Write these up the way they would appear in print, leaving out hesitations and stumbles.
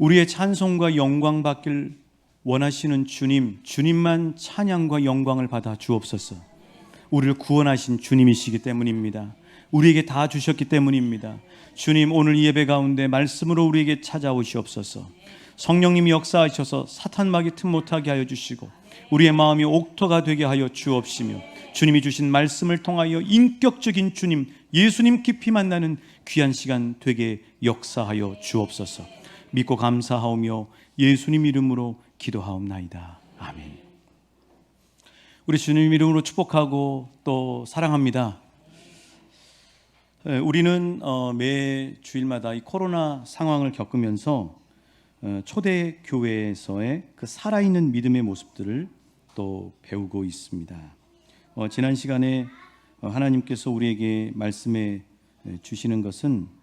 우리의 찬송과 영광 받길 원하시는 주님, 주님만 찬양과 영광을 받아 주옵소서. 우리를 구원하신 주님이시기 때문입니다. 우리에게 다 주셨기 때문입니다. 주님, 오늘 이 예배 가운데 말씀으로 우리에게 찾아오시옵소서. 성령님이 역사하셔서 사탄막이 틈 못하게 하여 주시고 우리의 마음이 옥토가 되게 하여 주옵시며 주님이 주신 말씀을 통하여 인격적인 주님, 예수님 깊이 만나는 귀한 시간 되게 역사하여 주옵소서. 믿고 감사하오며 예수님 이름으로 기도하옵나이다. 아멘. 우리 주님 이름으로 축복하고 또 사랑합니다. 우리는 매 주일마다 이 코로나 상황을 겪으면서 초대 교회에서의 그 살아있는 믿음의 모습들을 또 배우고 있습니다. 지난 시간에 하나님께서 우리에게 말씀해 주시는 것은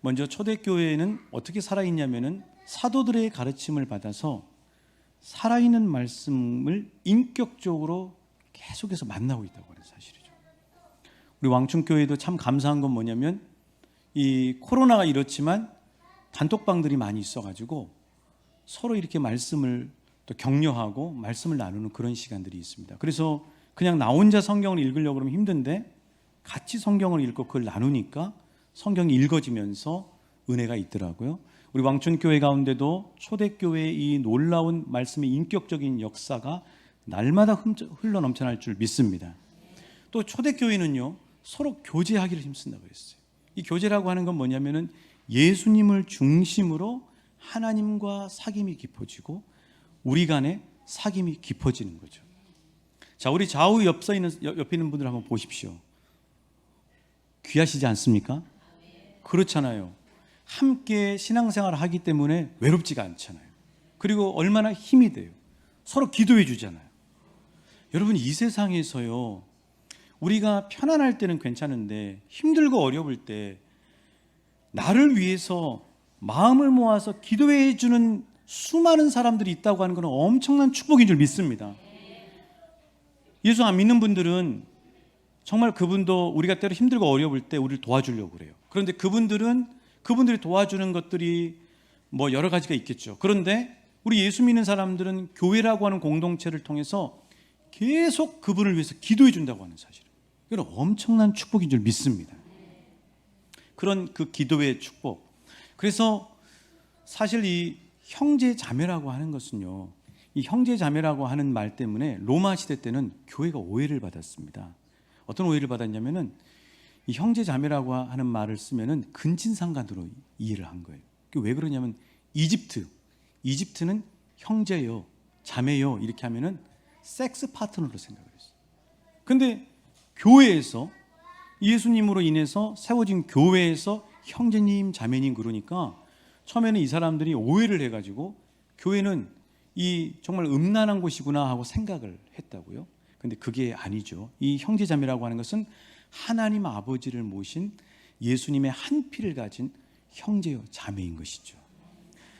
먼저 초대교회는 어떻게 살아있냐면은 사도들의 가르침을 받아서 살아있는 말씀을 인격적으로 계속해서 만나고 있다고 하는 사실이죠. 우리 왕충교회도 참 감사한 건 뭐냐면 이 코로나가 이렇지만 단톡방들이 많이 있어가지고 서로 이렇게 말씀을 또 격려하고 말씀을 나누는 그런 시간들이 있습니다. 그래서 그냥 나 혼자 성경을 읽으려고 그러면 힘든데 같이 성경을 읽고 그걸 나누니까 성경이 읽어지면서 은혜가 있더라고요. 우리 왕춘교회 가운데도 초대교회의 이 놀라운 말씀의 인격적인 역사가 날마다 흘러 넘쳐날 줄 믿습니다. 또 초대교회는요, 서로 교제하기를 힘쓴다고 했어요. 이 교제라고 하는 건 뭐냐면은 예수님을 중심으로 하나님과 사귐이 깊어지고 우리 간에 사귐이 깊어지는 거죠. 자, 우리 좌우 옆에 있는 분들 한번 보십시오. 귀하시지 않습니까? 그렇잖아요. 함께 신앙생활을 하기 때문에 외롭지가 않잖아요. 그리고 얼마나 힘이 돼요. 서로 기도해 주잖아요. 여러분, 이 세상에서요, 우리가 편안할 때는 괜찮은데 힘들고 어려울 때 나를 위해서 마음을 모아서 기도해 주는 수많은 사람들이 있다고 하는 것은 엄청난 축복인 줄 믿습니다. 예수 안 믿는 분들은 정말 그분도 우리가 때로 힘들고 어려울 때 우리를 도와주려고 그래요. 그런데 그분들이 도와주는 것들이 뭐 여러 가지가 있겠죠. 그런데 우리 예수 믿는 사람들은 교회라고 하는 공동체를 통해서 계속 그분을 위해서 기도해 준다고 하는 사실, 이건 엄청난 축복인 줄 믿습니다. 그런 그 기도의 축복. 그래서 사실 이 형제 자매라고 하는 것은요, 이 형제 자매라고 하는 말 때문에 로마 시대 때는 교회가 오해를 받았습니다. 어떤 오해를 받았냐면은 이 형제 자매라고 하는 말을 쓰면은 근친상간으로 이해를 한 거예요. 왜 그러냐면 이집트는 형제요, 자매요 이렇게 하면은 섹스 파트너로 생각을 했어요. 근데 교회에서 예수님으로 인해서 세워진 교회에서 형제님, 자매님 그러니까 처음에는 이 사람들이 오해를 해가지고 교회는 이 정말 음란한 곳이구나 하고 생각을 했다고요. 근데 그게 아니죠. 이 형제자매라고 하는 것은 하나님 아버지를 모신 예수님의 한 피를 가진 형제요, 자매인 것이죠.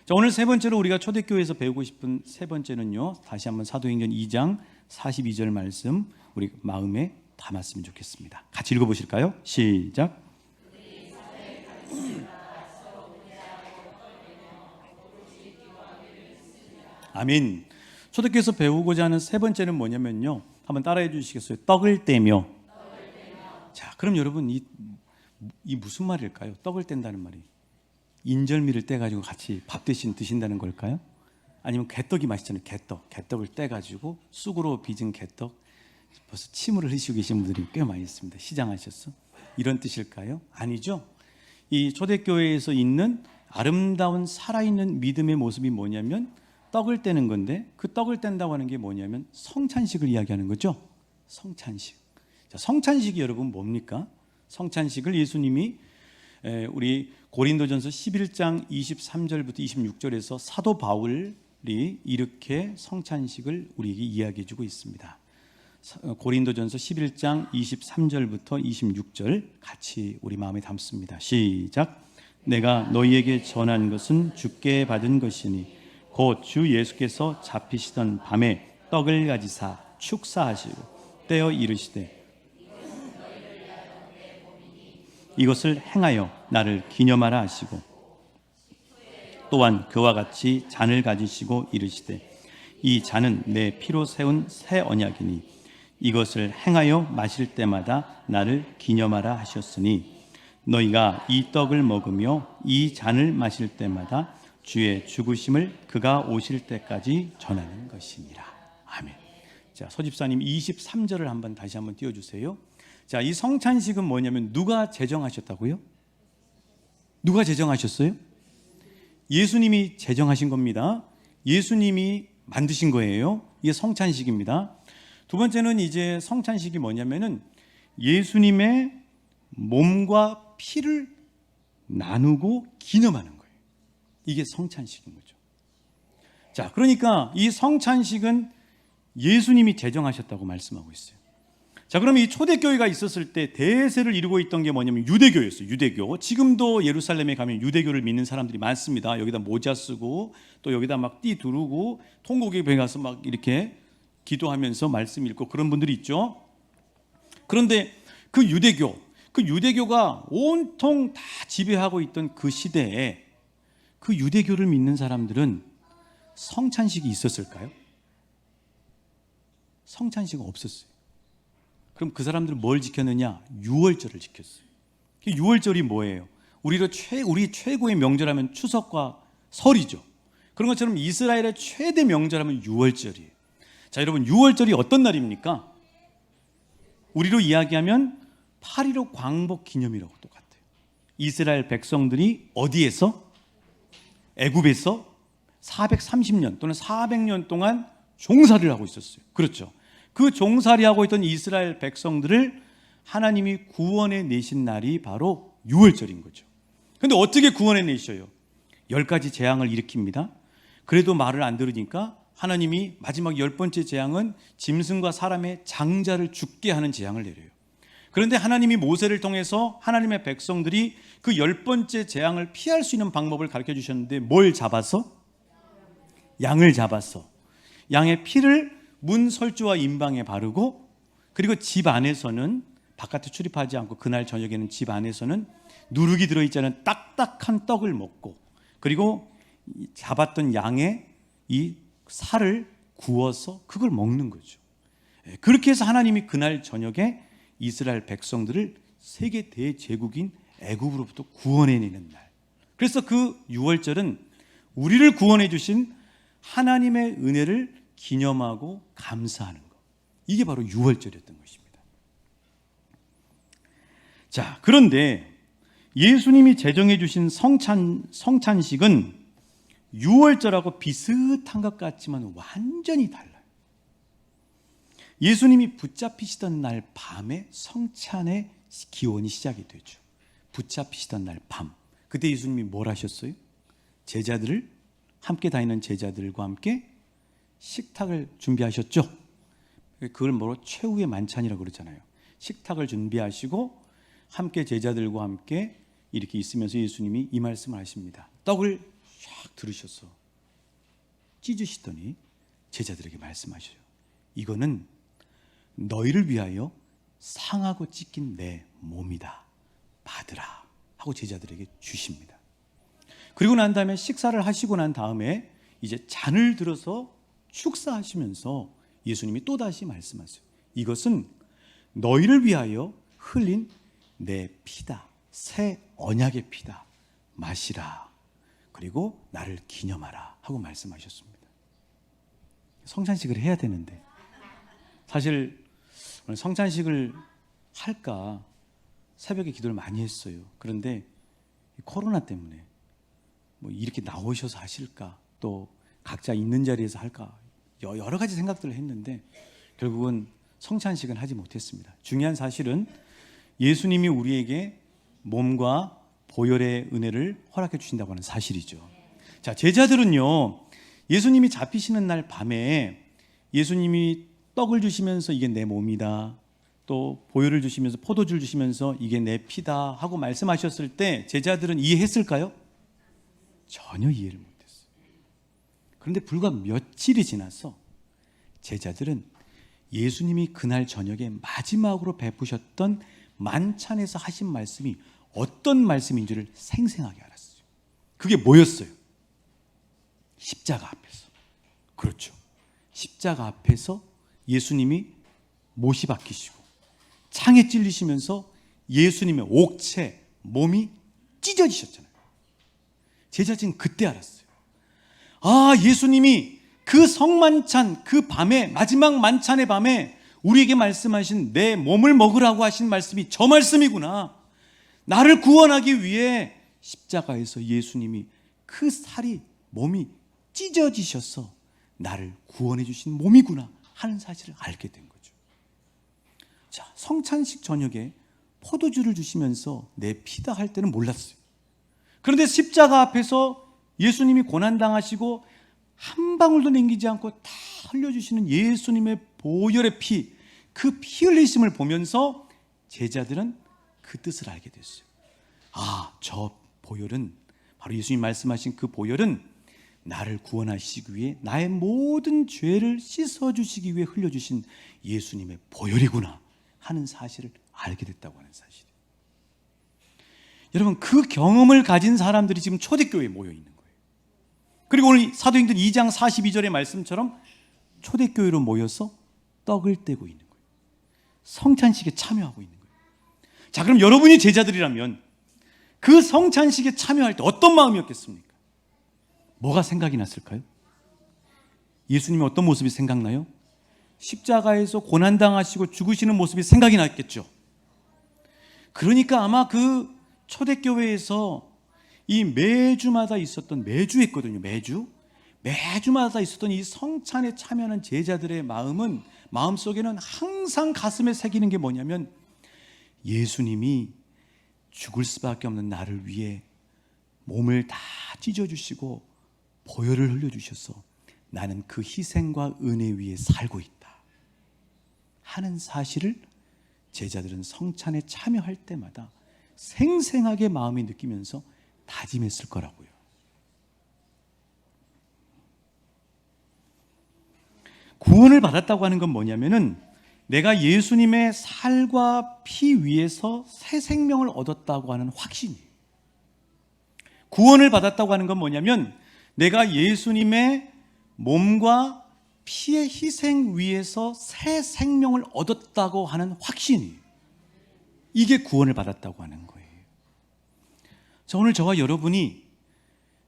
자, 오늘 세 번째로 우리가 초대교회에서 배우고 싶은 세 번째는요, 다시 한번 사도행전 2장 42절 말씀 우리 마음에 담았으면 좋겠습니다. 같이 읽어보실까요? 시작. 아멘. 초대교회에서 배우고자 하는 세 번째는 뭐냐면요, 한번 따라해 주시겠어요? 떡을 떼며. 자, 그럼 여러분 이 무슨 말일까요? 떡을 뗀다는 말이 인절미를 떼가지고 같이 밥 대신 드신다는 걸까요? 아니면 개떡이 맛있잖아요. 개떡을 떼가지고 쑥으로 빚은 개떡. 벌써 침을 흘리시고 계신 분들이 꽤 많이 있습니다. 시장하셨어? 이런 뜻일까요? 아니죠. 이 초대교회에서 있는 아름다운 살아있는 믿음의 모습이 뭐냐면 떡을 떼는 건데, 그 떡을 뗀다고 하는 게 뭐냐면 성찬식을 이야기하는 거죠. 성찬식. 자, 성찬식이 여러분 뭡니까? 성찬식을 예수님이 우리 고린도전서 11장 23절부터 26절에서 사도 바울이 이렇게 성찬식을 우리에게 이야기해 주고 있습니다. 고린도전서 11장 23절부터 26절 같이 우리 마음에 담습니다. 시작. 내가 너희에게 전한 것은 주께 받은 것이니 곧 주 예수께서 잡히시던 밤에 떡을 가지사 축사하시고 떼어 이르시되 이것을 행하여 나를 기념하라 하시고 또한 그와 같이 잔을 가지시고 이르시되 이 잔은 내 피로 세운 새 언약이니 이것을 행하여 마실 때마다 나를 기념하라 하셨으니 너희가 이 떡을 먹으며 이 잔을 마실 때마다 주의 죽으심을 그가 오실 때까지 전하는 것이니라. 아멘. 자, 서집사님 23절을 다시 한번 띄워주세요. 자, 이 성찬식은 뭐냐면 누가 제정하셨다고요? 누가 제정하셨어요? 예수님이 제정하신 겁니다. 예수님이 만드신 거예요. 이게 성찬식입니다. 두 번째는 이제 성찬식이 뭐냐면은 예수님의 몸과 피를 나누고 기념하는 거예요. 이게 성찬식인 거죠. 자, 그러니까 이 성찬식은 예수님이 제정하셨다고 말씀하고 있어요. 자, 그러면 이 초대교회가 있었을 때 대세를 이루고 있던 게 뭐냐면 유대교였어요. 유대교. 지금도 예루살렘에 가면 유대교를 믿는 사람들이 많습니다. 여기다 모자 쓰고 또 여기다 막 띠 두르고 통곡에 가서 막 이렇게 기도하면서 말씀 읽고 그런 분들이 있죠. 그런데 그 유대교가 온통 다 지배하고 있던 그 시대에 그 유대교를 믿는 사람들은 성찬식이 있었을까요? 성찬식은 없었어요. 그럼 그 사람들은 뭘 지켰느냐? 유월절을 지켰어요. 유월절이 뭐예요? 우리 최고의 명절하면 추석과 설이죠. 그런 것처럼 이스라엘의 최대 명절하면 유월절이에요. 자, 여러분, 유월절이 어떤 날입니까? 우리로 이야기하면 8.15 광복 기념이라고 똑같아요. 이스라엘 백성들이 어디에서? 애굽에서 430년 또는 400년 동안 종살이를 하고 있었어요. 그렇죠. 그 종살이 하고 있던 이스라엘 백성들을 하나님이 구원해 내신 날이 바로 유월절인 거죠. 그런데 어떻게 구원해 내셔요? 10가지 재앙을 일으킵니다. 그래도 말을 안 들으니까 하나님이 마지막 10번째 재앙은 짐승과 사람의 장자를 죽게 하는 재앙을 내려요. 그런데 하나님이 모세를 통해서 하나님의 백성들이 그 10번째 재앙을 피할 수 있는 방법을 가르쳐 주셨는데 뭘 잡아서? 양을 잡아서 양의 피를 문 설주와 임방에 바르고 그리고 집 안에서는 바깥에 출입하지 않고 그날 저녁에는 집 안에서는 누룩이 들어있지 않은 딱딱한 떡을 먹고 그리고 잡았던 양의 이 살을 구워서 그걸 먹는 거죠. 그렇게 해서 하나님이 그날 저녁에 이스라엘 백성들을 세계 대제국인 애굽으로부터 구원해내는 날. 그래서 그 유월절은 우리를 구원해 주신 하나님의 은혜를 기념하고 감사하는 것. 이게 바로 유월절이었던 것입니다. 자, 그런데 예수님이 제정해 주신 성찬식은 유월절하고 비슷한 것 같지만 완전히 달라요. 예수님이 붙잡히시던 날 밤에 성찬의 기원이 시작이 되죠. 붙잡히시던 날 밤. 그때 예수님이 뭘 하셨어요? 제자들을 함께 다니는 제자들과 함께 식탁을 준비하셨죠. 그걸 뭐로 최후의 만찬이라고 그러잖아요. 식탁을 준비하시고 함께 제자들과 함께 이렇게 있으면서 예수님이 이 말씀을 하십니다. 떡을 쫙 들으셔서 찢으시더니 제자들에게 말씀하셔요. 이거는 너희를 위하여 상하고 찢긴 내 몸이다. 받으라 하고 제자들에게 주십니다. 그리고 난 다음에 식사를 하시고 난 다음에 이제 잔을 들어서 축사하시면서 예수님이 또다시 말씀하세요. 이것은 너희를 위하여 흘린 내 피다. 새 언약의 피다. 마시라. 그리고 나를 기념하라 하고 말씀하셨습니다. 성찬식을 해야 되는데 사실 오늘 성찬식을 할까 새벽에 기도를 많이 했어요. 그런데 코로나 때문에 뭐 이렇게 나오셔서 하실까 또 각자 있는 자리에서 할까 여러 가지 생각들을 했는데 결국은 성찬식은 하지 못했습니다. 중요한 사실은 예수님이 우리에게 몸과 보혈의 은혜를 허락해 주신다고 하는 사실이죠. 자, 제자들은요, 예수님이 잡히시는 날 밤에 예수님이 떡을 주시면서 이게 내 몸이다, 또 보혈을 주시면서 포도주를 주시면서 이게 내 피다 하고 말씀하셨을 때 제자들은 이해했을까요? 전혀 이해를 못했어요. 그런데 불과 며칠이 지나서 제자들은 예수님이 그날 저녁에 마지막으로 베푸셨던 만찬에서 하신 말씀이 어떤 말씀인지를 생생하게 알았어요. 그게 뭐였어요? 십자가 앞에서. 그렇죠. 십자가 앞에서 예수님이 못이 박히시고 창에 찔리시면서 예수님의 옥체, 몸이 찢어지셨잖아요. 제자들은 그때 알았어요. 아, 예수님이 그 성만찬, 그 밤에, 마지막 만찬의 밤에 우리에게 말씀하신 내 몸을 먹으라고 하신 말씀이 저 말씀이구나. 나를 구원하기 위해 십자가에서 예수님이 그 살이, 몸이 찢어지셔서 나를 구원해 주신 몸이구나 하는 사실을 알게 된 거죠. 자, 성찬식 저녁에 포도주를 주시면서 내 피다 할 때는 몰랐어요. 그런데 십자가 앞에서 예수님이 고난당하시고 한 방울도 남기지 않고 다 흘려주시는 예수님의 보혈의 피, 그 피 흘리심을 보면서 제자들은 그 뜻을 알게 됐어요. 아, 저 보혈은, 바로 예수님 말씀하신 그 보혈은 나를 구원하시기 위해, 나의 모든 죄를 씻어주시기 위해 흘려주신 예수님의 보혈이구나 하는 사실을 알게 됐다고 하는 사실이에요. 여러분, 그 경험을 가진 사람들이 지금 초대교회에 모여 있는 거예요. 그리고 오늘 사도행전 2장 42절의 말씀처럼 초대교회로 모여서 떡을 떼고 있는 거예요. 성찬식에 참여하고 있는 거예요. 자, 그럼 여러분이 제자들이라면 그 성찬식에 참여할 때 어떤 마음이었겠습니까? 뭐가 생각이 났을까요? 예수님의 어떤 모습이 생각나요? 십자가에서 고난당하시고 죽으시는 모습이 생각이 났겠죠. 그러니까 아마 그 초대교회에서 이 매주마다 있었던, 매주 했거든요. 매주마다 있었던 이 성찬에 참여하는 제자들의 마음속에는 항상 가슴에 새기는 게 뭐냐면, 예수님이 죽을 수밖에 없는 나를 위해 몸을 다 찢어주시고 보혈을 흘려주셔서 나는 그 희생과 은혜 위에 살고 있다 하는 사실을 제자들은 성찬에 참여할 때마다 생생하게 마음이 느끼면서 다짐했을 거라고요. 구원을 받았다고 하는 건 뭐냐면은, 내가 예수님의 살과 피 위에서 새 생명을 얻었다고 하는 확신이에요. 구원을 받았다고 하는 건 뭐냐면, 내가 예수님의 몸과 피의 희생 위에서 새 생명을 얻었다고 하는 확신이에요. 이게 구원을 받았다고 하는 거예요. 자, 오늘 저와 여러분이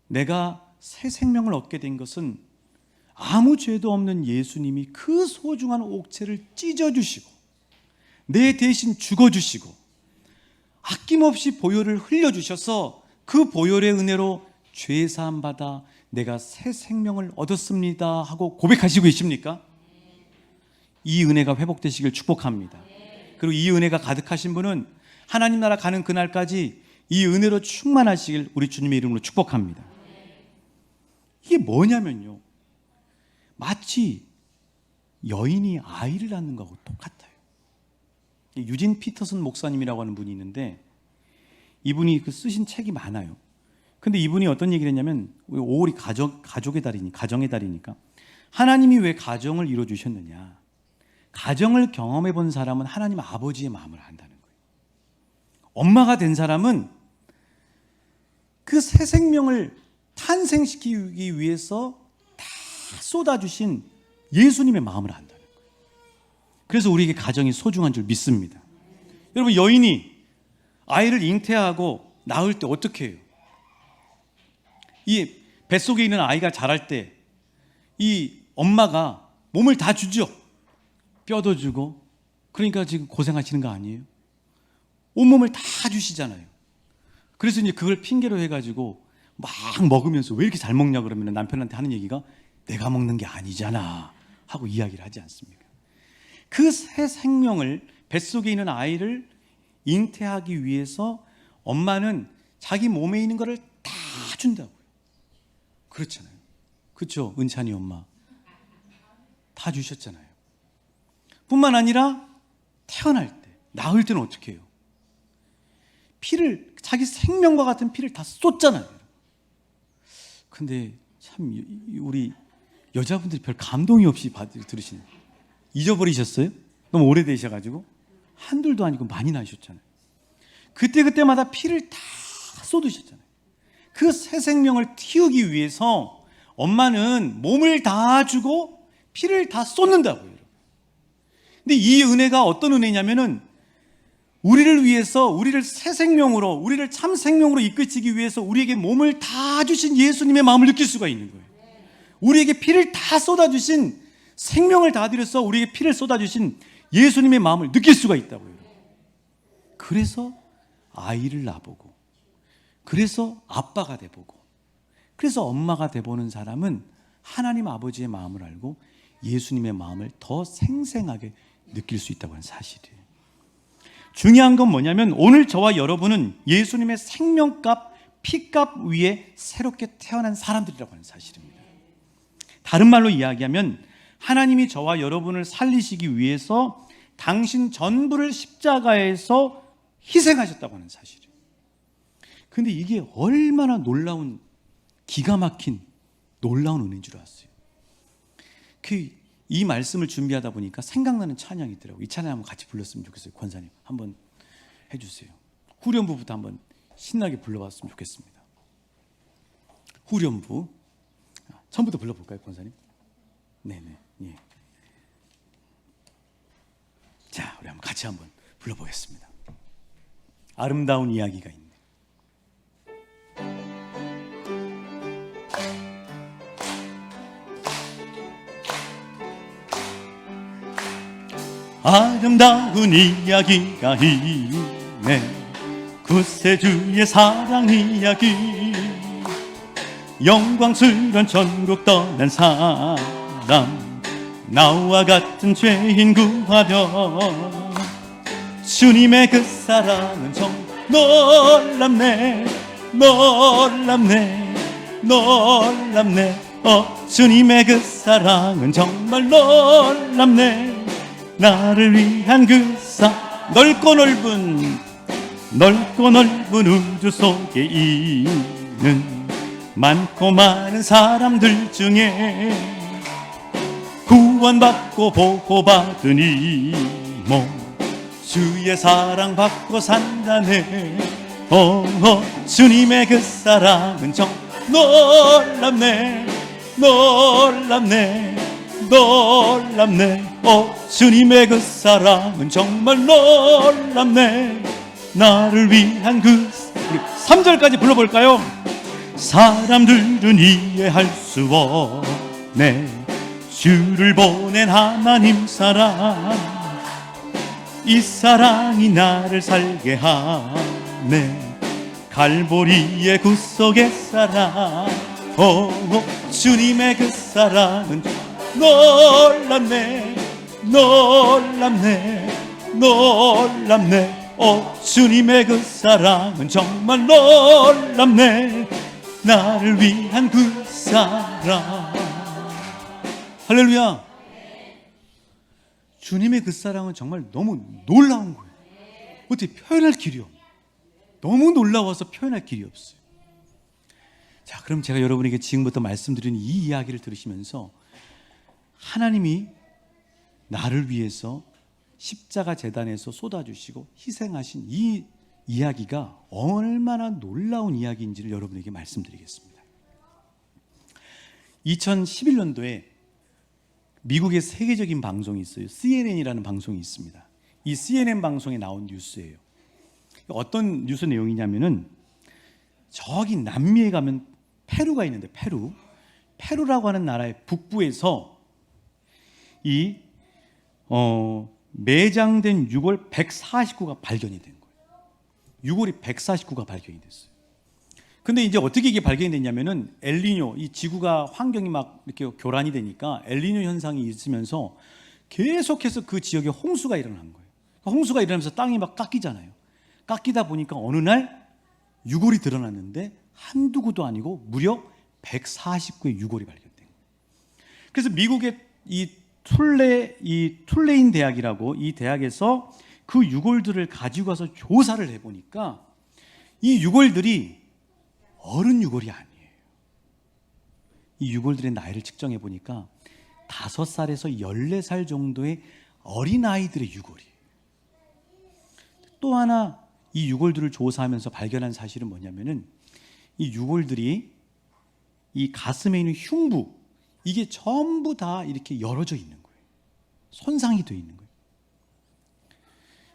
내가 새 생명을 얻게 된 것은 아무 죄도 없는 예수님이 그 소중한 옥체를 찢어주시고 내 대신 죽어주시고 아낌없이 보혈을 흘려주셔서 그 보혈의 은혜로 죄사함 받아 내가 새 생명을 얻었습니다 하고 고백하시고 계십니까? 이 은혜가 회복되시길 축복합니다. 그리고 이 은혜가 가득하신 분은 하나님 나라 가는 그날까지 이 은혜로 충만하시길 우리 주님의 이름으로 축복합니다. 이게 뭐냐면요, 마치 여인이 아이를 낳는 거하고 똑같아요. 유진 피터슨 목사님이라고 하는 분이 있는데, 이분이 그 쓰신 책이 많아요. 근데 이분이 어떤 얘기를 했냐면, 5월이 가정의 달이니까 하나님이 왜 가정을 이루어주셨느냐, 가정을 경험해 본 사람은 하나님 아버지의 마음을 안다는 거예요. 엄마가 된 사람은 그 새 생명을 탄생시키기 위해서 다 쏟아주신 예수님의 마음을 안다는 거예요. 그래서 우리에게 가정이 소중한 줄 믿습니다. 여러분, 여인이 아이를 잉태하고 낳을 때 어떻게 해요? 이 뱃속에 있는 아이가 자랄 때 이 엄마가 몸을 다 주죠. 뼈도 주고. 그러니까 지금 고생하시는 거 아니에요? 온몸을 다 주시잖아요. 그래서 이제 그걸 핑계로 해가지고 막 먹으면서 왜 이렇게 잘 먹냐 그러면 남편한테 하는 얘기가, 내가 먹는 게 아니잖아 하고 이야기를 하지 않습니까? 그 새 생명을, 뱃속에 있는 아이를 잉태하기 위해서 엄마는 자기 몸에 있는 거를 다 준다고요. 그렇잖아요. 그렇죠? 은찬이 엄마 다 주셨잖아요. 뿐만 아니라 태어날 때, 낳을 때는 어떻게 해요? 피를, 자기 생명과 같은 피를 다 쏟잖아요. 근데 참 우리 여자분들이 별 감동이 없이 들으시네요. 잊어버리셨어요? 너무 오래되셔가지고. 한둘도 아니고 많이 나셨잖아요. 그때마다 피를 다 쏟으셨잖아요. 그 새 생명을 틔우기 위해서 엄마는 몸을 다 주고 피를 다 쏟는다고요. 근데 이 은혜가 어떤 은혜냐면은 우리를 위해서, 우리를 새 생명으로, 우리를 참 생명으로 이끄시기 위해서 우리에게 몸을 다 주신 예수님의 마음을 느낄 수가 있는 거예요. 우리에게 피를 다 쏟아주신, 생명을 다 드려서 우리에게 피를 쏟아주신 예수님의 마음을 느낄 수가 있다고요. 그래서 아이를 낳아보고, 그래서 아빠가 돼보고, 그래서 엄마가 돼보는 사람은 하나님 아버지의 마음을 알고 예수님의 마음을 더 생생하게 느낄 수 있다고 하는 사실이에요. 중요한 건 뭐냐면 오늘 저와 여러분은 예수님의 생명값, 피값 위에 새롭게 태어난 사람들이라고 하는 사실입니다. 다른 말로 이야기하면 하나님이 저와 여러분을 살리시기 위해서 당신 전부를 십자가에서 희생하셨다고 하는 사실이에요. 그런데 이게 얼마나 놀라운, 기가 막힌 놀라운 은혜인 줄 아세요? 이 말씀을 준비하다 보니까 생각나는 찬양이 있더라고요. 이 찬양 한번 같이 불렀으면 좋겠어요. 권사님 한번 해주세요. 후렴부부터 한번 신나게 불러봤으면 좋겠습니다. 후렴부 처음부터 불러볼까요, 권사님? 네네. 예. 자, 우리 한번 같이 한번 불러보겠습니다. 아름다운 이야기가 있네. 아름다운 이야기가 있네. 구세주의 사랑 이야기. 영광스런 천국 떠난 사람, 나와 같은 죄인 구하려. 주님의 그 사랑은 정말 놀랍네, 놀랍네, 놀랍네. 주님의 그 사랑은 정말 놀랍네. 나를 위한 그 넓고 넓은 우주 속에 있는 많고 많은 사람들 중에 구원받고 보호받은 이 몸, 주의 사랑받고 산다네. 주님의 그 사랑은 정말 놀랍네, 놀랍네, 놀랍네. 주님의 그 사랑은 정말 놀랍네. 나를 위한 그 3절까지 불러볼까요? 사람들은 이해할 수 없네. 주를 보낸 하나님 사랑, 이 사랑이 나를 살게 하네. 갈보리의 구속의 사랑, 주님의 그 사랑은 놀랍네, 놀랍네, 놀랍네. 주님의 그 사랑은 정말 놀랍네. 나를 위한 그 사랑. 할렐루야. 주님의 그 사랑은 정말 너무 놀라운 거예요. 어떻게 표현할 길이 없어요. 너무 놀라워서 표현할 길이 없어요. 자, 그럼 제가 여러분에게 지금부터 말씀드리는 이 이야기를 들으시면서 하나님이 나를 위해서 십자가 제단에서 쏟아주시고 희생하신 이 이야기가 얼마나 놀라운 이야기인지를 여러분에게 말씀드리겠습니다. 2011년도에 미국의 세계적인 방송이 있어요. CNN이라는 방송이 있습니다. 이 CNN 방송에 나온 뉴스예요. 어떤 뉴스 내용이냐면은 저기 남미에 가면 페루가 있는데 페루라고 하는 나라의 북부에서 이 매장된 유골 149가 발견이 된 거예요. 유골이 149가 발견이 됐어요. 근데 이제 어떻게 이게 발견이 됐냐면은 엘니뇨, 이 지구가 환경이 막 이렇게 교란이 되니까 엘니뇨 현상이 있으면서 계속해서 그 지역에 홍수가 일어난 거예요. 홍수가 일어나면서 땅이 막 깎이잖아요. 깎이다 보니까 어느 날 유골이 드러났는데 한두 구도 아니고 무려 149의 유골이 발견된 거예요. 그래서 미국의 이 툴레인 대학이라고 이 대학에서 그 유골들을 가지고 가서 조사를 해보니까 이 유골들이 어른 유골이 아니에요. 이 유골들의 나이를 측정해 보니까 5살에서 14살 정도의 어린아이들의 유골이에요. 또 하나 이 유골들을 조사하면서 발견한 사실은 뭐냐면은 이 유골들이 이 가슴에 있는 흉부, 이게 전부 다 이렇게 열어져 있는 거예요. 손상이 되어 있는 거예요.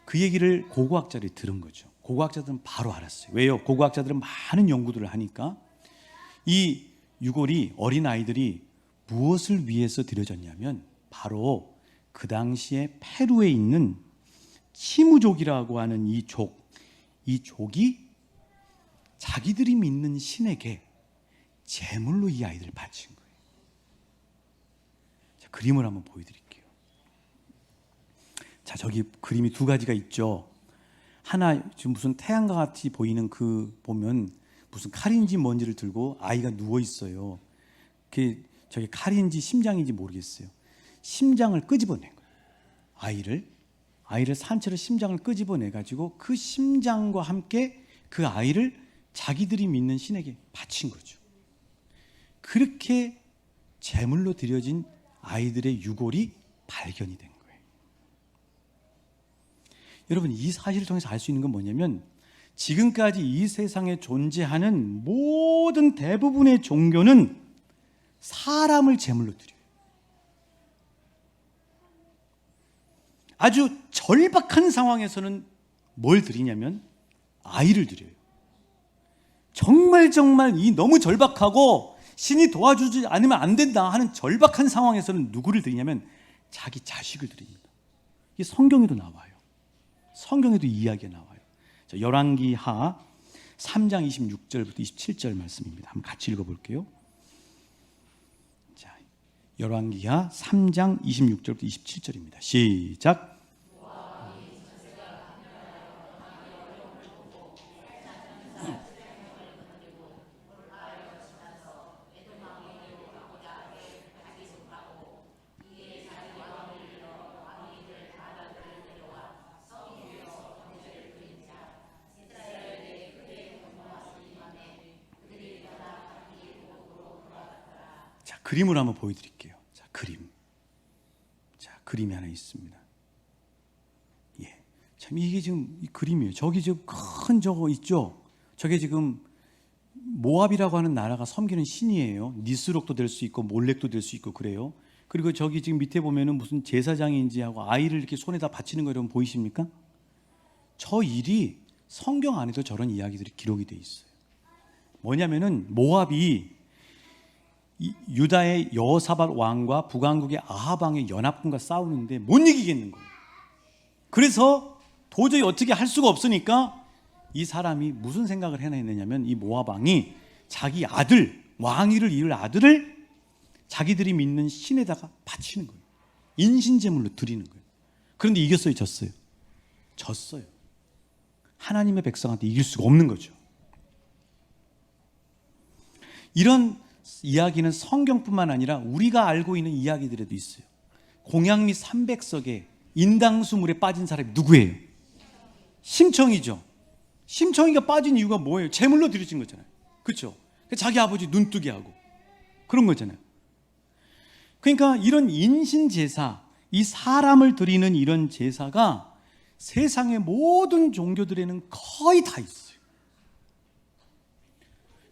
그 얘기를 고고학자들이 들은 거죠. 고고학자들은 바로 알았어요. 왜요? 고고학자들은 많은 연구들을 하니까 이 유골이, 어린 아이들이 무엇을 위해서 들여졌냐면 바로 그 당시에 페루에 있는 치무족이라고 하는 이 족이 자기들이 믿는 신에게 제물로 이 아이들을 바친 거예요. 자, 그림을 한번 보여드릴게요. 자, 저기 그림이 두 가지가 있죠. 하나 지금 무슨 태양과 같이 보이는 그 보면 무슨 칼인지 뭔지를 들고 아이가 누워 있어요. 그게 저게 칼인지 심장인지 모르겠어요. 심장을 끄집어낸 거예요. 아이를 산채로 심장을 끄집어내 가지고 그 심장과 함께 그 아이를 자기들이 믿는 신에게 바친 거죠. 그렇게 제물로 드려진 아이들의 유골이 발견이 된 거예요. 여러분, 이 사실을 통해서 알 수 있는 건 뭐냐면 지금까지 이 세상에 존재하는 모든 대부분의 종교는 사람을 제물로 드려요. 아주 절박한 상황에서는 뭘 드리냐면 아이를 드려요. 정말 이 너무 절박하고 신이 도와주지 않으면 안 된다 하는 절박한 상황에서는 누구를 드리냐면 자기 자식을 드립니다. 이게 성경에도 나와요. 성경에도 이야기가 나와요. 자, 열왕기하 3장 26절부터 27절 말씀입니다. 한번 같이 읽어볼게요. 자, 열왕기하 3장 26절부터 27절입니다. 시작. 그림을 한번 보여드릴게요. 자, 그림이 하나 있습니다. 예, 참 이게 지금 이 그림이에요. 저기 지금 큰 저거 있죠. 저게 지금 모압이라고 하는 나라가 섬기는 신이에요. 니스록도 될 수 있고 몰렉도 될 수 있고 그래요. 그리고 저기 지금 밑에 보면은 무슨 제사장인지 하고 아이를 이렇게 손에다 바치는 거 여러분 보이십니까? 저 일이 성경 안에도 저런 이야기들이 기록이 돼 있어요. 뭐냐면은 모압이 유다의 여호사밧 왕과 북왕국의 아합 왕의 연합군과 싸우는데 못 이기겠는 거예요. 그래서 도저히 어떻게 할 수가 없으니까 이 사람이 무슨 생각을 해냈느냐면 이 모압 왕이 자기 아들, 왕위를 이을 아들을 자기들이 믿는 신에다가 바치는 거예요. 인신제물로 드리는 거예요. 그런데 이겼어요, 졌어요? 졌어요. 하나님의 백성한테 이길 수가 없는 거죠. 이런 이야기는 성경뿐만 아니라 우리가 알고 있는 이야기들에도 있어요. 공양미 300석에 인당수물에 빠진 사람이 누구예요? 심청이죠. 심청이가 빠진 이유가 뭐예요? 제물로 드려진 거잖아요. 그렇죠? 자기 아버지 눈뜨게 하고 그런 거잖아요. 그러니까 이런 인신제사, 이 사람을 드리는 이런 제사가 세상의 모든 종교들에는 거의 다 있어요.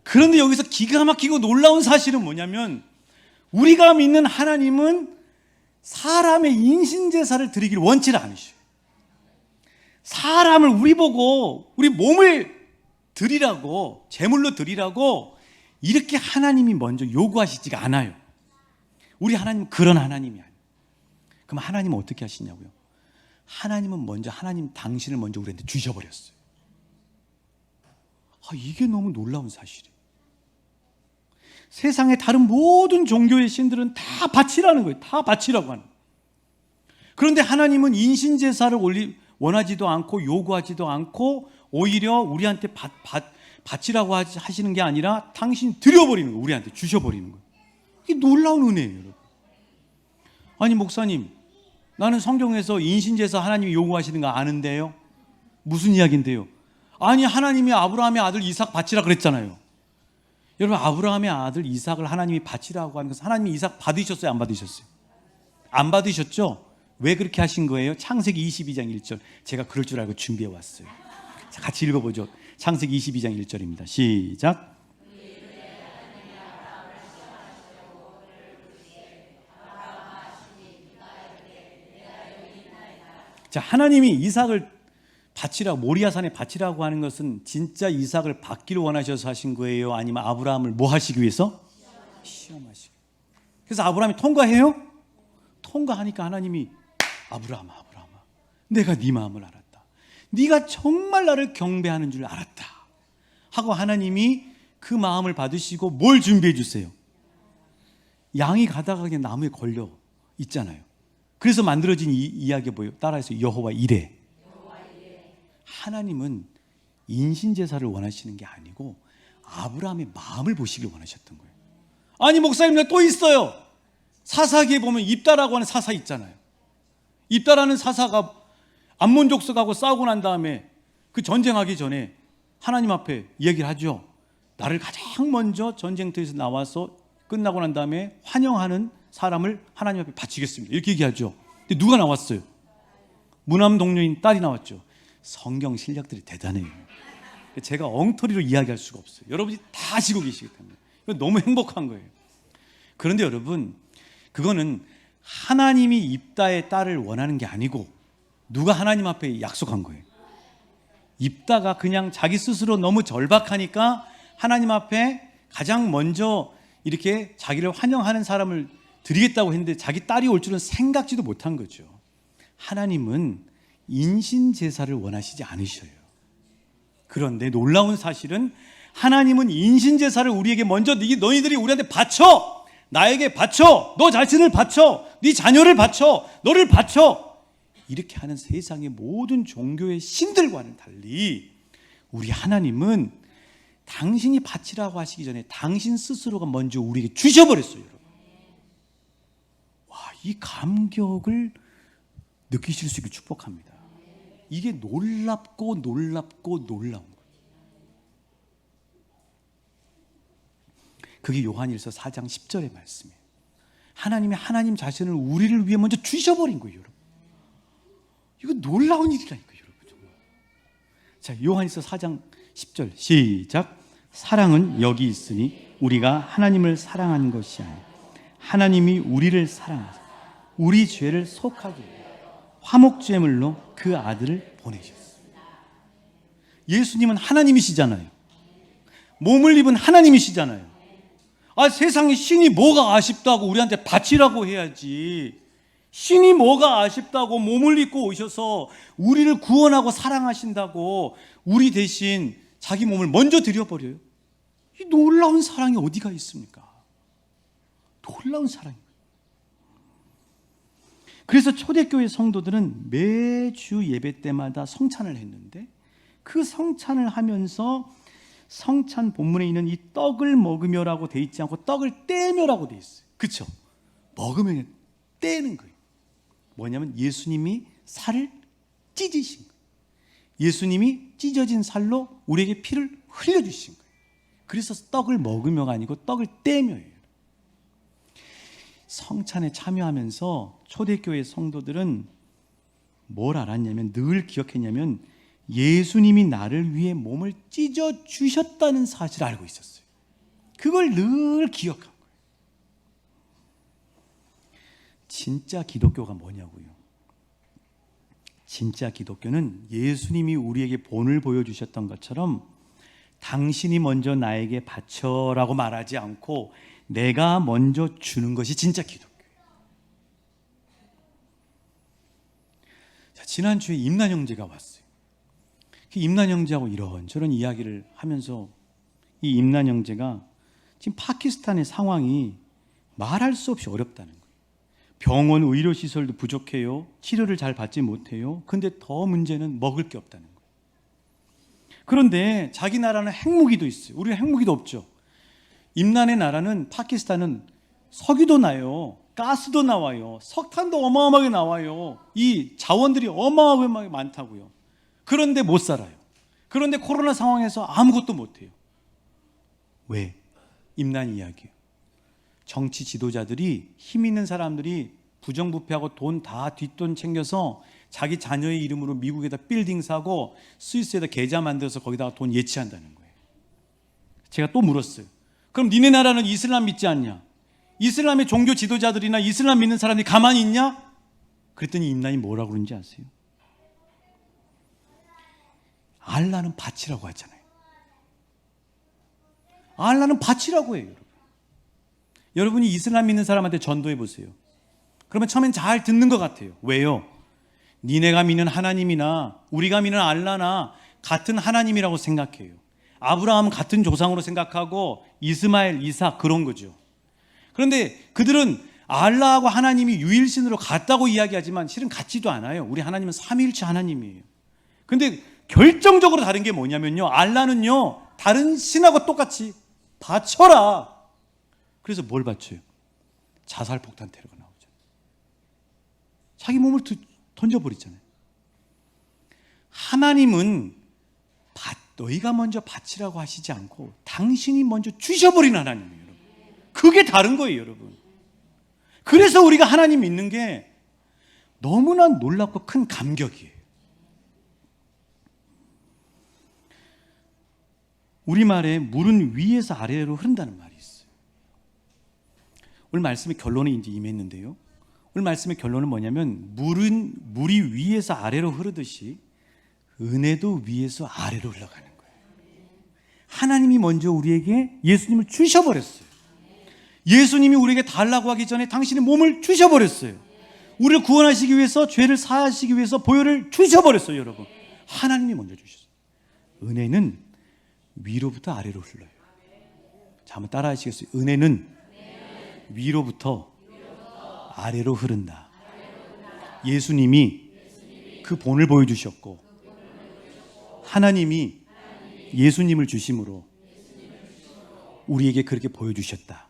그런데 여기서 기가 막히고 놀라운 사실은 뭐냐면 우리가 믿는 하나님은 사람의 인신제사를 드리기를 원치를 않으셔요. 사람을 우리 보고 우리 몸을 드리라고, 제물로 드리라고 이렇게 하나님이 먼저 요구하시지가 않아요. 우리 하나님은 그런 하나님이 아니에요. 그럼 하나님은 어떻게 하시냐고요? 하나님은 먼저 당신을 먼저 우리한테 주셔버렸어요. 이게 너무 놀라운 사실이에요. 세상의 다른 모든 종교의 신들은 다 바치라는 거예요. 다 바치라고 하는. 그런데 하나님은 인신제사를 원하지도 않고 요구하지도 않고 오히려 우리한테 바치라고 하시는 게 아니라 당신 드려버리는 거예요. 우리한테 주셔버리는 거예요. 이게 놀라운 은혜예요, 여러분. 아니 목사님, 나는 성경에서 인신제사 하나님이 요구하시는 거 아는데요. 무슨 이야기인데요? 아니 하나님이 아브라함의 아들 이삭 바치라 그랬잖아요. 여러분, 아브라함의 아들 이삭을 하나님이 바치라고 하는 것은 하나님이 이삭 받으셨어요, 안 받으셨어요? 안 받으셨죠? 왜 그렇게 하신 거예요? 창세기 22장 1절. 제가 그럴 줄 알고 준비해 왔어요. 자, 같이 읽어보죠. 창세기 22장 1절입니다. 시작. 자, 하나님이 이삭을 바치라고, 모리아산에 바치라고 하는 것은 진짜 이삭을 받기를 원하셔서 하신 거예요? 아니면 아브라함을 뭐 하시기 위해서? 시험하시기. 그래서 아브라함이 통과해요? 통과하니까 하나님이 아브라함아, 내가 네 마음을 알았다. 네가 정말 나를 경배하는 줄 알았다 하고 하나님이 그 마음을 받으시고 뭘 준비해 주세요? 양이 가다가 그냥 나무에 걸려 있잖아요. 그래서 만들어진 이 이야기 뭐예요? 따라해서 여호와 이레. 하나님은 인신제사를 원하시는 게 아니고 아브라함의 마음을 보시길 원하셨던 거예요. 아니 목사님, 내가 또 있어요. 사사기에 보면 입다라고 하는 사사 있잖아요. 입다라는 사사가 암몬 족속하고 싸우고 난 다음에 그 전쟁하기 전에 하나님 앞에 이야기를 하죠. 나를 가장 먼저 전쟁터에서 나와서 끝나고 난 다음에 환영하는 사람을 하나님 앞에 바치겠습니다, 이렇게 얘기하죠. 근데 누가 나왔어요? 무남 동료인 딸이 나왔죠. 성경 실력들이 대단해요. 제가 엉터리로 이야기할 수가 없어요. 여러분이 다 아시고 계시기 때문에 이건 너무 행복한 거예요. 그런데 여러분, 그거는 하나님이 입다의 딸을 원하는 게 아니고 누가 하나님 앞에 약속한 거예요. 입다가 그냥 자기 스스로 너무 절박하니까 하나님 앞에 가장 먼저 이렇게 자기를 환영하는 사람을 드리겠다고 했는데 자기 딸이 올 줄은 생각지도 못한 거죠. 하나님은 인신제사를 원하시지 않으셔요. 그런데 놀라운 사실은 하나님은 인신제사를 우리에게 먼저 너희들이 우리한테 바쳐, 나에게 바쳐, 너 자신을 바쳐, 네 자녀를 바쳐, 너를 바쳐, 이렇게 하는 세상의 모든 종교의 신들과는 달리 우리 하나님은 당신이 바치라고 하시기 전에 당신 스스로가 먼저 우리에게 주셔버렸어요. 여러분, 와, 이 감격을 느끼실 수 있게 축복합니다. 이게 놀랍고 놀라운 거예요. 그게 요한일서 4장 10절의 말씀이에요. 하나님이 하나님 자신을 우리를 위해 먼저 주셔버린 거예요, 여러분. 이거 놀라운 일이라니까요, 여러분. 정말. 자, 요한일서 4장 10절 시작. 사랑은 여기 있으니 우리가 하나님을 사랑하는 것이 아니라 하나님이 우리를 사랑하사 우리 죄를 속하기 위해 화목제물로 그 아들을 보내셨어요. 예수님은 하나님이시잖아요. 몸을 입은 하나님이시잖아요. 아, 세상에 신이 뭐가 아쉽다고 우리한테 바치라고 해야지. 신이 뭐가 아쉽다고 몸을 입고 오셔서 우리를 구원하고 사랑하신다고 우리 대신 자기 몸을 먼저 드려버려요. 이 놀라운 사랑이 어디가 있습니까? 놀라운 사랑입니다. 그래서 초대교회 성도들은 매주 예배 때마다 성찬을 했는데 그 성찬을 하면서 성찬 본문에 있는 이 떡을 먹으며라고 돼 있지 않고 떡을 떼며라고 돼 있어요. 그렇죠? 먹으며 떼는 거예요. 뭐냐면 예수님이 살을 찢으신 거예요. 예수님이 찢어진 살로 우리에게 피를 흘려주신 거예요. 그래서 떡을 먹으며가 아니고 떡을 떼며예요. 성찬에 참여하면서 초대교회 성도들은 뭘 알았냐면, 늘 기억했냐면 예수님이 나를 위해 몸을 찢어 주셨다는 사실을 알고 있었어요. 그걸 늘 기억한 거예요. 진짜 기독교가 뭐냐고요? 진짜 기독교는 예수님이 우리에게 본을 보여주셨던 것처럼 당신이 먼저 나에게 바쳐라고 말하지 않고 내가 먼저 주는 것이 진짜 기독교예요. 자, 지난주에 임난 형제가 왔어요. 그 임난 형제하고 이런저런 이야기를 하면서 이 임난 형제가 지금 파키스탄의 상황이 말할 수 없이 어렵다는 거예요. 병원 의료시설도 부족해요. 치료를 잘 받지 못해요. 근데 더 문제는 먹을 게 없다는 거예요. 그런데 자기 나라는 핵무기도 있어요. 우리는 핵무기도 없죠. 임난의 나라는, 파키스탄은 석유도 나요. 가스도 나와요. 석탄도 어마어마하게 나와요. 이 자원들이 어마어마하게 많다고요. 그런데 못 살아요. 그런데 코로나 상황에서 아무것도 못해요. 왜? 임난 이야기예요. 정치 지도자들이, 힘 있는 사람들이 부정부패하고 돈 다 뒷돈 챙겨서 자기 자녀의 이름으로 미국에다 빌딩 사고 스위스에다 계좌 만들어서 거기다가 돈 예치한다는 거예요. 제가 또 물었어요. 그럼 니네 나라는 이슬람 믿지 않냐? 이슬람의 종교 지도자들이나 이슬람 믿는 사람들이 가만히 있냐? 그랬더니 임난이 뭐라고 그러는지 아세요? 알라는 밭이라고 하잖아요. 알라는 밭이라고 해요, 여러분. 여러분이 이슬람 믿는 사람한테 전도해 보세요. 그러면 처음엔 잘 듣는 것 같아요. 왜요? 니네가 믿는 하나님이나 우리가 믿는 알라나 같은 하나님이라고 생각해요. 아브라함은 같은 조상으로 생각하고 이스마엘, 이삭 그런 거죠. 그런데 그들은 알라하고 하나님이 유일신으로 같다고 이야기하지만 실은 같지도 않아요. 우리 하나님은 삼위일체 하나님이에요. 그런데 결정적으로 다른 게 뭐냐면요, 알라는요 다른 신하고 똑같이 바쳐라. 그래서 뭘 바쳐요? 자살폭탄 테러가 나오죠. 자기 몸을 던져버리잖아요. 하나님은 너희가 먼저 바치라고 하시지 않고 당신이 먼저 주셔버리는 하나님이에요, 여러분. 그게 다른 거예요, 여러분. 그래서 우리가 하나님 믿는 게 너무나 놀랍고 큰 감격이에요. 우리말에 물은 위에서 아래로 흐른다는 말이 있어요. 오늘 말씀의 결론이 이제 임했는데요, 오늘 말씀의 결론은 뭐냐면 물이 위에서 아래로 흐르듯이 은혜도 위에서 아래로 흘러가는 거예요. 하나님이 먼저 우리에게 예수님을 주셔버렸어요. 예수님이 우리에게 달라고 하기 전에 당신의 몸을 주셔버렸어요. 우리를 구원하시기 위해서, 죄를 사하시기 위해서 보혈을 주셔버렸어요, 여러분. 하나님이 먼저 주셨어요. 은혜는 위로부터 아래로 흘러요. 자, 한번 따라 하시겠어요? 은혜는 위로부터 아래로 흐른다. 예수님이 그 본을 보여주셨고 하나님이 예수님을 주심으로 우리에게 그렇게 보여주셨다.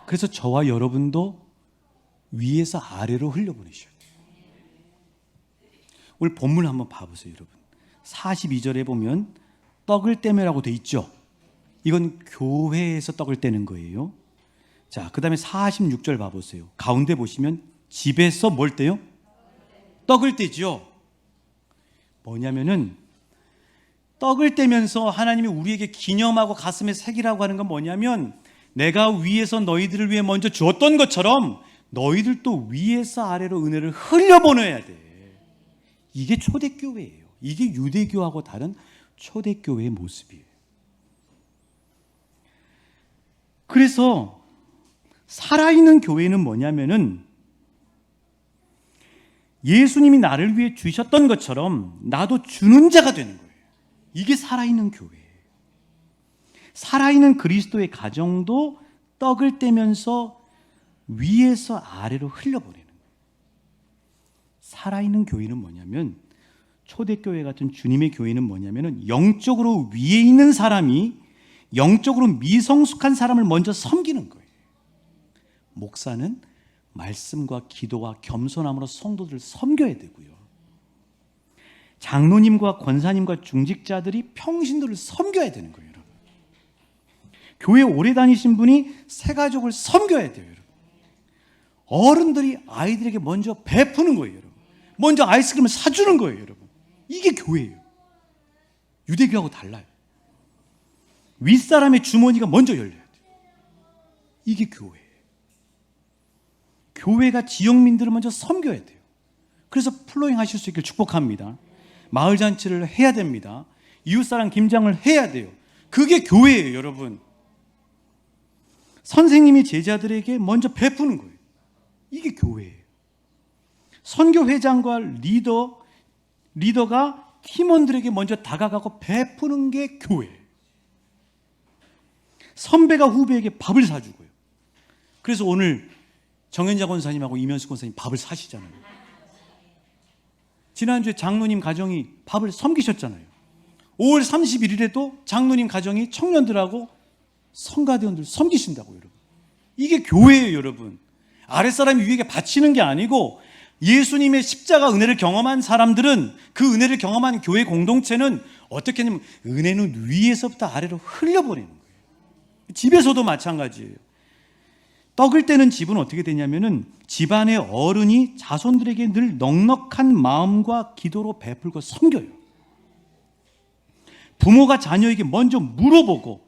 그래서 저와 여러분도 위에서 아래로 흘려보내셔요. 오늘 본문 한번 봐보세요, 여러분. 42절에 보면 떡을 떼매라고 돼 있죠. 이건 교회에서 떡을 떼는 거예요. 자, 그 다음에 46절 봐보세요. 가운데 보시면 집에서 뭘 떼요? 떡을 떼죠. 뭐냐면은 떡을 떼면서 하나님이 우리에게 기념하고 가슴에 새기라고 하는 건 뭐냐면, 내가 위에서 너희들을 위해 먼저 주었던 것처럼 너희들도 위에서 아래로 은혜를 흘려보내야 돼. 이게 초대교회예요. 이게 유대교하고 다른 초대교회의 모습이에요. 그래서 살아있는 교회는 뭐냐면은 예수님이 나를 위해 주셨던 것처럼 나도 주는 자가 되는 거예요. 이게 살아있는 교회예요. 살아있는 그리스도의 가정도 떡을 떼면서 위에서 아래로 흘려보내는 거예요. 살아있는 교회는 뭐냐면, 초대교회 같은 주님의 교회는 뭐냐면 영적으로 위에 있는 사람이 영적으로 미성숙한 사람을 먼저 섬기는 거예요. 목사는 말씀과 기도와 겸손함으로 성도들을 섬겨야 되고요. 장로님과 권사님과 중직자들이 평신도를 섬겨야 되는 거예요, 여러분. 교회 오래 다니신 분이 새 가족을 섬겨야 돼요, 여러분. 어른들이 아이들에게 먼저 베푸는 거예요, 여러분. 먼저 아이스크림을 사주는 거예요, 여러분. 이게 교회예요. 유대교하고 달라요. 윗사람의 주머니가 먼저 열려야 돼요. 이게 교회예요. 교회가 지역민들을 먼저 섬겨야 돼요. 그래서 플로잉 하실 수 있길 축복합니다. 마을 잔치를 해야 됩니다. 이웃사랑 김장을 해야 돼요. 그게 교회예요, 여러분. 선생님이 제자들에게 먼저 베푸는 거예요. 이게 교회예요. 선교회장과 리더가 팀원들에게 먼저 다가가고 베푸는 게 교회예요. 선배가 후배에게 밥을 사주고요. 그래서 오늘 정현자 권사님하고 이면수 권사님 밥을 사시잖아요. 지난주에 장로님 가정이 밥을 섬기셨잖아요. 5월 31일에도 장로님 가정이 청년들하고 성가대원들 섬기신다고요, 여러분. 이게 교회예요, 여러분. 아랫사람이 위에게 바치는 게 아니고, 예수님의 십자가 은혜를 경험한 사람들은, 그 은혜를 경험한 교회 공동체는 어떻게 하냐면 은혜는 위에서부터 아래로 흘려버리는 거예요. 집에서도 마찬가지예요. 떡을 떼는 집은 어떻게 되냐면은 집안의 어른이 자손들에게 늘 넉넉한 마음과 기도로 베풀고 섬겨요. 부모가 자녀에게 먼저 물어보고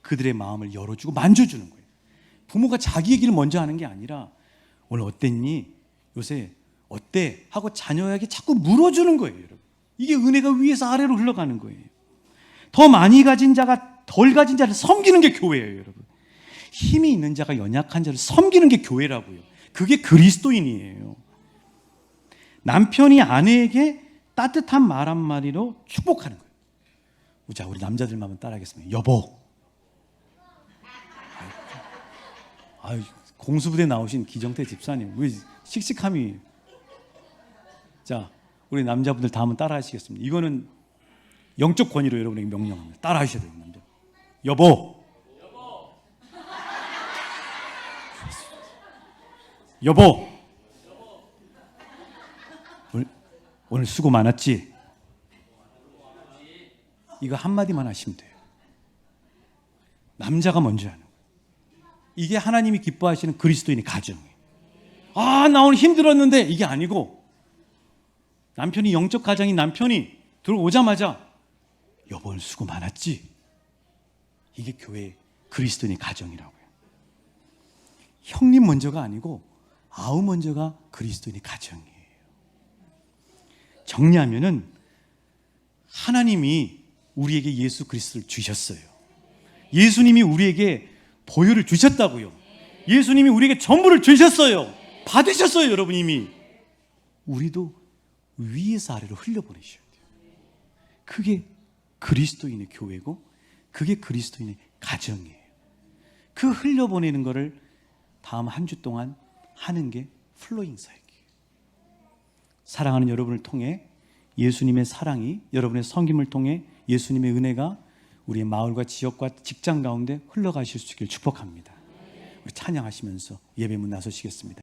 그들의 마음을 열어주고 만져주는 거예요. 부모가 자기 얘기를 먼저 하는 게 아니라 오늘 어땠니? 요새 어때? 하고 자녀에게 자꾸 물어주는 거예요, 여러분. 이게 은혜가 위에서 아래로 흘러가는 거예요. 더 많이 가진 자가 덜 가진 자를 섬기는 게 교회예요, 여러분. 힘이 있는 자가 연약한 자를 섬기는 게 교회라고요. 그게 그리스도인이에요. 남편이 아내에게 따뜻한 말 한마디로 축복하는 거예요. 자, 우리 남자들만 한번 따라하겠습니다. 여보. 아유, 공수부대 나오신 기정태 집사님, 왜 씩씩함이. 자, 우리 남자분들 다 한번 따라하시겠습니다. 이거는 영적 권위로 여러분에게 명령합니다. 따라하셔야 돼요, 남자. 여보. 여보. 오늘 수고 많았지? 이거 한마디만 하시면 돼요. 남자가 먼저 하는 거예요. 이게 하나님이 기뻐하시는 그리스도인의 가정이에요. 아, 나 오늘 힘들었는데, 이게 아니고 남편이, 영적 가정인 남편이 들어오자마자 여보 오늘 수고 많았지? 이게 교회 그리스도인의 가정이라고요. 형님 먼저가 아니고 아우 먼저가 그리스도인의 가정이에요. 정리하면은 하나님이 우리에게 예수 그리스도를 주셨어요. 예수님이 우리에게 보혈을 주셨다고요. 예수님이 우리에게 전부를 주셨어요. 받으셨어요, 여러분. 이미 우리도 위에서 아래로 흘려보내셔야 돼요. 그게 그리스도인의 교회고 그게 그리스도인의 가정이에요. 그 흘려보내는 거를 다음 한 주 동안 하는 게 플로잉 사역이에요. 사랑하는 여러분을 통해 예수님의 사랑이, 여러분의 섬김을 통해 예수님의 은혜가 우리의 마을과 지역과 직장 가운데 흘러가실 수 있기를 축복합니다. 우리 찬양하시면서 예배문 나서시겠습니다.